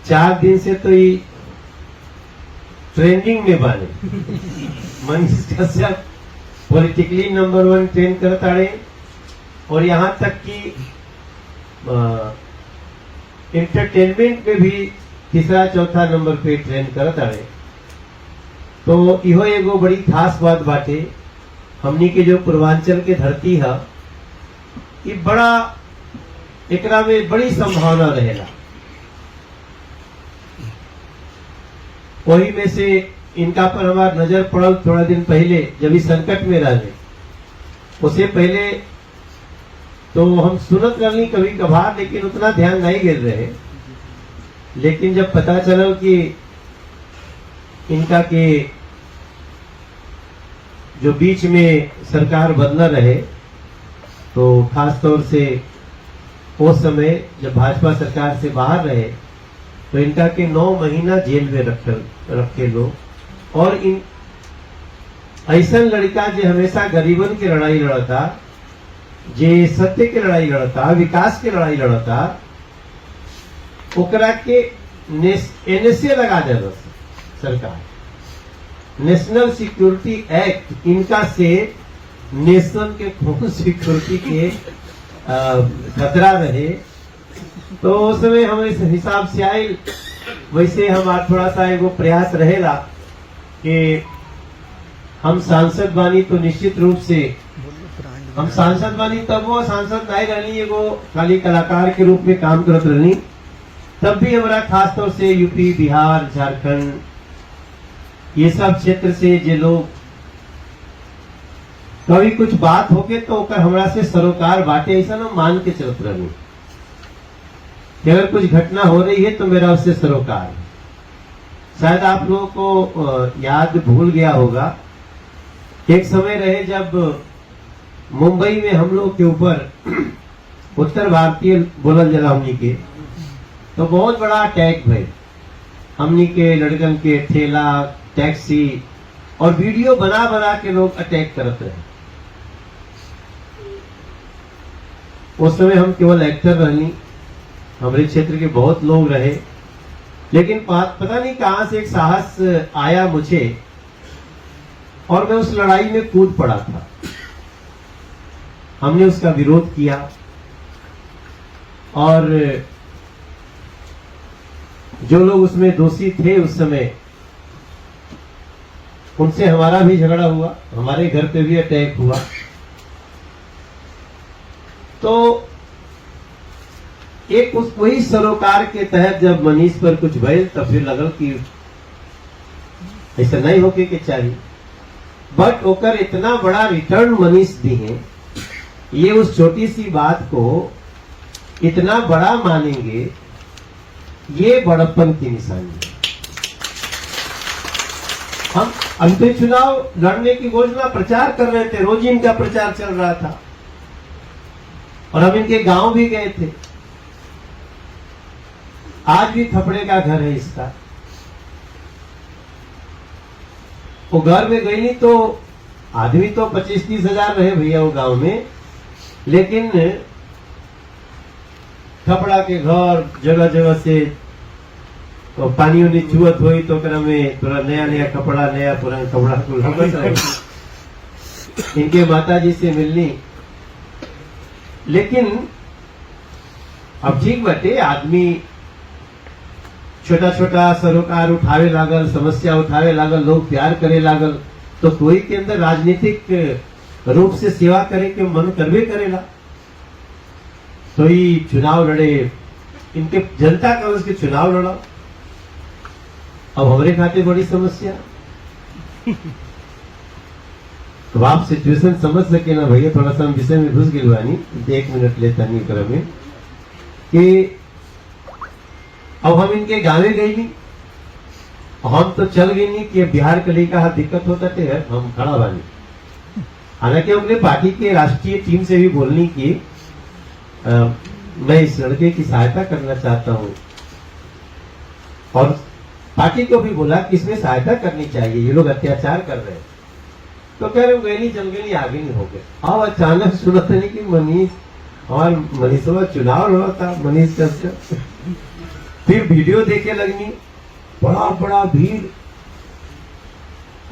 4 दिन से तो ये ट्रेंडिंग में बाने Manish Kashyap politically number 1 trend करताड़े और यहाँ तक कि एंटरटेनमेंट में भी तीसरा चौथा नंबर पे ट्रेन करताड़े। तो इहो एगो बड़ी खास बात बाटे हमनी के जो पूर्वांचल के धरती है ये बड़ा एकरा में बड़ी संभावना रहेला। वही में से इनका पर हमार नजर पड़ल थोड़ा दिन पहले जब इस संकट में रहे। उससे पहले तो हम सुनत रहनी कभी कभार लेकिन उतना ध्यान नहीं गिर रहे। लेकिन जब पता चला कि इनका के जो बीच में सरकार बदला रहे तो खास तौर से उस समय जब भाजपा सरकार से बाहर रहे तो इनका के 9 महीना जेल में रखे लोग। और इन ऐसा लड़का जो हमेशा गरीबन की लड़ाई लड़ता, जे सत्य की लड़ाई लड़ता, विकास की लड़ाई लड़ता, ओकरा के एनएसए लगा दे सरकार। नेशनल सिक्योरिटी एक्ट इनका से नेशन के कौन सिक्योरिटी के खतरा रहे। तो उस समय हम इस हिसाब से आए। वैसे हमारा थोड़ा सा एगो प्रयास रहेगा कि हम सांसद बानी तो निश्चित रूप से हम सांसद बानी तब वो सांसद नहीं रहनी एगो खाली कलाकार के रूप में काम करत रहनी। तब भी हमारा खास तौर से यूपी, बिहार, झारखंड ये सब क्षेत्र से जे लोग कभी कुछ बात होके तो ओकर हमरा से सरोकार बाटे ऐसा ना मान के चलत रहनी कि अगर कुछ घटना हो रही है तो मेरा उससे सरोकार है। शायद आप लोगों को याद भूल गया होगा एक समय रहे जब मुंबई में हम लोग के ऊपर उत्तर भारतीय बोलल जला हमनी के तो बहुत बड़ा अटैक भई। हमनी के लड़कन के ठेला, टैक्सी और वीडियो बना बना के लोग अटैक करते हैं। उस समय हम केवल एक्टर रहनी, हमारे क्षेत्र के बहुत लोग रहे। लेकिन पता नहीं कहां से एक साहस आया मुझे और मैं उस लड़ाई में कूद पड़ा था। हमने उसका विरोध किया और जो लोग उसमें दोषी थे उस समय उनसे हमारा भी झगड़ा हुआ, हमारे घर पे भी अटैक हुआ। तो एक उस वही सरोकार के तहत जब मनीष पर कुछ भइल तब फिर लगल कि ऐसा नहीं होके के चाहिए। बट ओकर इतना बड़ा रिटर्न मनीष दी है, ये उस छोटी सी बात को इतना बड़ा मानेंगे, ये बड़प्पन की निशानी है। हम अंतिम चुनाव लड़ने की घोषणा प्रचार कर रहे थे, रोज इनका प्रचार चल रहा था और हम इनके गांव भी गए थे। आज भी थपड़े का घर है इसका। वो घर में गई नहीं तो आदमी तो 25-30 हजार रहे भैया वो गांव में, लेकिन थपड़ा के घर जगह जगह से तो पानी उनी चुअत हुई तो में थोड़ा नया नया कपड़ा, नया पुराना कपड़ा कुल इनके माता जी से मिलनी। लेकिन अब ठीक बाटे, आदमी छोटा छोटा सरोकार उठावे लागल, समस्या उठावे लागल, लोग प्यार करे लागल, तो कोई के अंदर राजनीतिक रूप से सेवा करे के मन करवे करेला। तो ये चुनाव लड़े, इनके जनता का उसके चुनाव लड़ा। अब हमारे खाते बड़ी समस्या। तो आप सिचुएशन समझ सके ना भैया, थोड़ा सा विषय में घुस गए बानी, 1 मिनट लेता नहीं कर में कि अब हम इनके गाँव गई नहीं, हम तो चल गई नहीं कि बिहार के लिए कहा दिक्कत होता थे, हम खड़ा बानी। हालांकि हमने पार्टी के राष्ट्रीय टीम से भी बोलनी की मैं इस लड़के की सहायता करना चाहता हूं और पार्टी को भी बोला कि इसमें सहायता करनी चाहिए, ये लोग अत्याचार कर रहे हैं। तो कह रहे गए नहीं, चल गए नहीं, आगे नहीं हो गए। अब अचानक सुनते नहीं कि मनीष और मनीषवा चुनाव लड़ा था, मनीष कश्यप फिर वीडियो देखे लगनी, बड़ा बड़ा भीड़,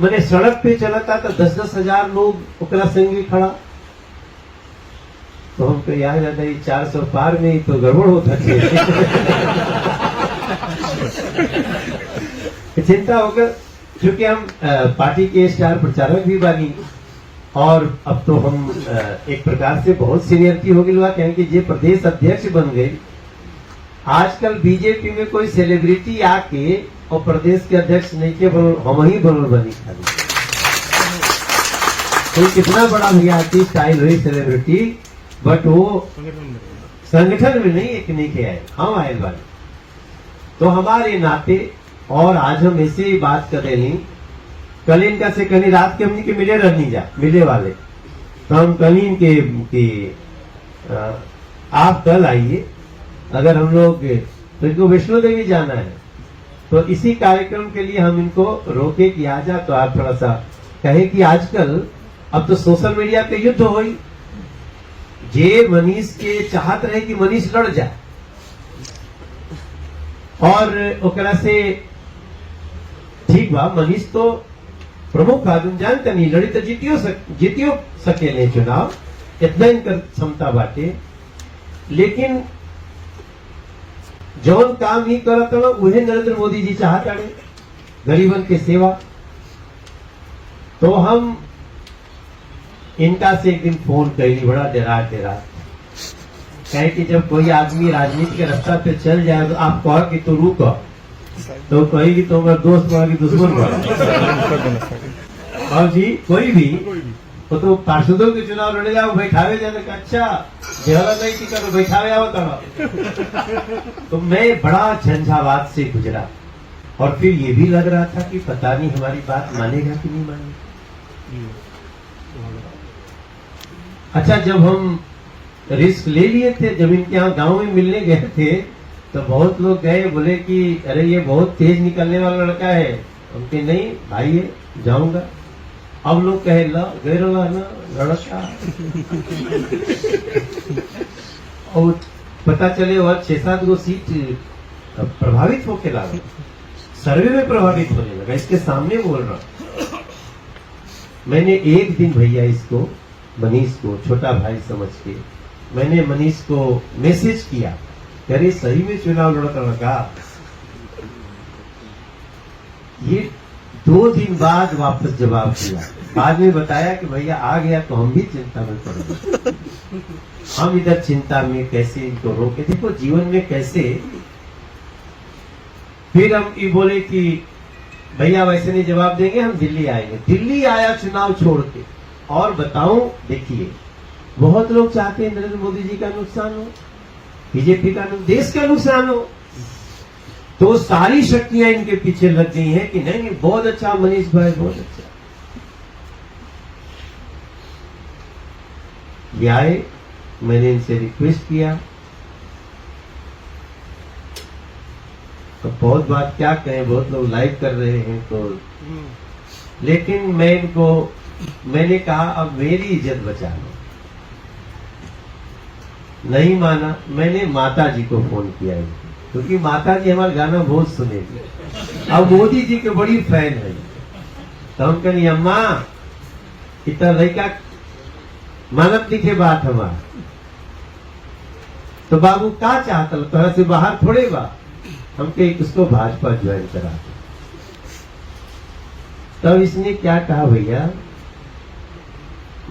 मैंने सड़क पे चला था तो 10-10 हजार लोग ओकरा संगे खड़ा। तो हमको याद आता है 400 पार में ही तो गड़बड़ होता है। चिंता होकर, क्योंकि हम पार्टी के स्टार प्रचारक भी बानी और अब तो हम एक प्रकार से बहुत सीनियरिटी हो गई, क्योंकि जे प्रदेश अध्यक्ष बन गए। आजकल बीजेपी में कोई सेलिब्रिटी आके और प्रदेश के अध्यक्ष नहीं के हम ही बनल बनी खाली। कोई कितना बड़ा भी आर्टिस्ट आई हुई सेलिब्रिटी, बट वो संगठन में नहीं एक नहीं के आए, हम आए वाले। तो हमारे नाते, और आज हम ऐसे ही बात कर रहे हैं, कल इनका से कहीं रात के हमने के मिले रहनी जा मिले वाले, तो हम कल इनके आप कल आइए, अगर हम लोग तो इनको वैष्णो देवी जाना है, तो इसी कार्यक्रम के लिए हम इनको रोके कि आ जा। तो आप थोड़ा सा कहें कि आजकल अब तो सोशल मीडिया पे युद्ध हो, जे मनीष के चाहत रहे कि मनीष लड़ जाए, और ओकरा से ठीक बा, मनीष तो प्रमुख आदमी जानते नहीं, लड़ी तो जीतियो सकेले चुनाव, इतना इनकर क्षमता बाटे। लेकिन जौन काम ही करत हो उहे नरेंद्र मोदी जी चाहत आड़े, गरीबन के सेवा। तो हम इनका से एक दिन फोन कैली, बड़ा डरा कहे कि जब कोई आदमी राजनीति के रास्ता पे चल जाए तो आप कहो कि तो रुक, तो कहेगी तो हमारा दोस्त बड़ा कि दुश्मन बड़ा। और जी कोई भी तो पार्षदों के चुनाव लड़े जाओ, बैठावे जाने का, अच्छा जेहरा नहीं टिका तो बैठावे आओ तब। तो मैं बड़ा झंझावात से गुजरा, और फिर ये भी लग रहा था कि पता नहीं हमारी बात मानेगा कि नहीं मानेगा। अच्छा, जब हम रिस्क ले लिए थे, जब इनके यहाँ गांव में मिलने गए थे, तो बहुत लोग गए, बोले कि अरे ये बहुत तेज निकलने वाला लड़का है। उनके नहीं भाई है, जाऊंगा। अब लोग कहे ला गए ना लड़का, और पता चले वह 6-7 गो सीट प्रभावित होके लगा, सर्वे में प्रभावित होने लगा। इसके सामने बोल रहा, मैंने एक दिन भैया इसको मनीष को छोटा भाई समझ के मैंने मनीष को मैसेज किया, अरे सही में चुनाव लड़ता लगा। ये 2 दिन बाद वापस जवाब दिया, बाद में बताया कि भैया आ गया, तो हम भी चिंता में पड़ गए। हम इधर चिंता में कैसे इनको रोके, देखो जीवन में कैसे। फिर हम ये बोले कि भैया वैसे नहीं जवाब देंगे, हम दिल्ली आएंगे। दिल्ली आया चुनाव छोड़ के, और बताऊं, देखिए बहुत लोग चाहते हैं नरेंद्र मोदी जी का नुकसान हो, बीजेपी का देश का नुकसान हो, तो सारी शक्तियां इनके पीछे लग गई हैं कि नहीं बहुत अच्छा मनीष भाई, बहुत अच्छा। ये आए, मैंने इनसे रिक्वेस्ट किया, तो बहुत बात क्या कहें, बहुत लोग लाइव कर रहे हैं, तो लेकिन मैंने कहा अब मेरी इज्जत बचा लो। नहीं माना, मैंने माता जी को फोन किया, क्योंकि माता जी हमारा गाना बहुत सुनेगी, अब मोदी जी के बड़ी फैन है। तो हम कही अम्मा इतना लड़का मानव दिखे बात हमारा, तो बाबू का चाहता तरह से बाहर थोड़े बा, हम कहीं उसको भाजपा ज्वाइन करा। तब इसने क्या कहा, भैया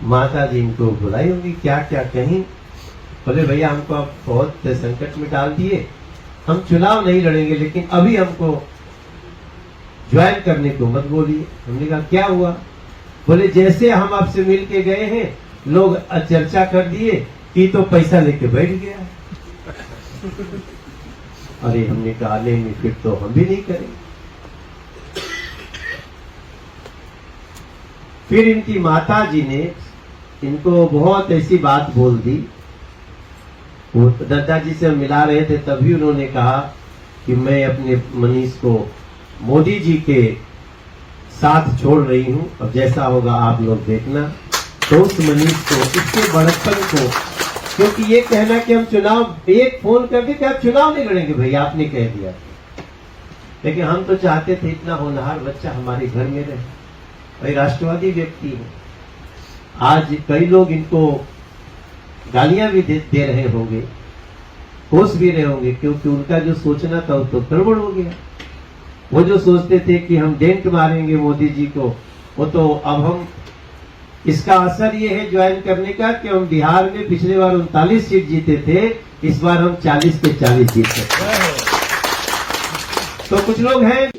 माता जी इनको बुलाई होंगी, क्या क्या कहीं, बोले भैया हमको आप बहुत संकट में डाल दिए, हम चुनाव नहीं लड़ेंगे, लेकिन अभी हमको ज्वाइन करने को मत बोलिए। हमने कहा क्या हुआ, बोले जैसे हम आपसे मिल के गए हैं, लोग चर्चा कर दिए कि तो पैसा लेके बैठ गया। अरे हमने कहा नहीं, फिर तो हम भी नहीं करेंगे। फिर इनकी माता जी ने इनको बहुत ऐसी बात बोल दी। वो दादाजी से हम मिला रहे थे, तभी उन्होंने कहा कि मैं अपने मनीष को मोदी जी के साथ छोड़ रही हूं, अब जैसा होगा आप लोग देखना। तो उस मनीष को, इसके बड़प्पन को क्योंकि ये कहना कि हम चुनाव, एक फोन करके कि आप चुनाव नहीं लड़ेंगे, भैया आपने कह दिया। लेकिन हम तो चाहते थे इतना होनहार बच्चा हमारे घर में रहे, भाई राष्ट्रवादी व्यक्ति है। आज कई लोग इनको गालियां भी दे रहे होंगे, कोस भी रहे होंगे, क्योंकि उनका जो सोचना था वो तो गड़बड़ हो गया। वो जो सोचते थे कि हम डेंट मारेंगे मोदी जी को, वो तो अब हम, इसका असर ये है ज्वाइन करने का कि हम बिहार में पिछले बार 39 सीट जीते थे, इस बार हम 40 के 40 जीते। तो कुछ लोग हैं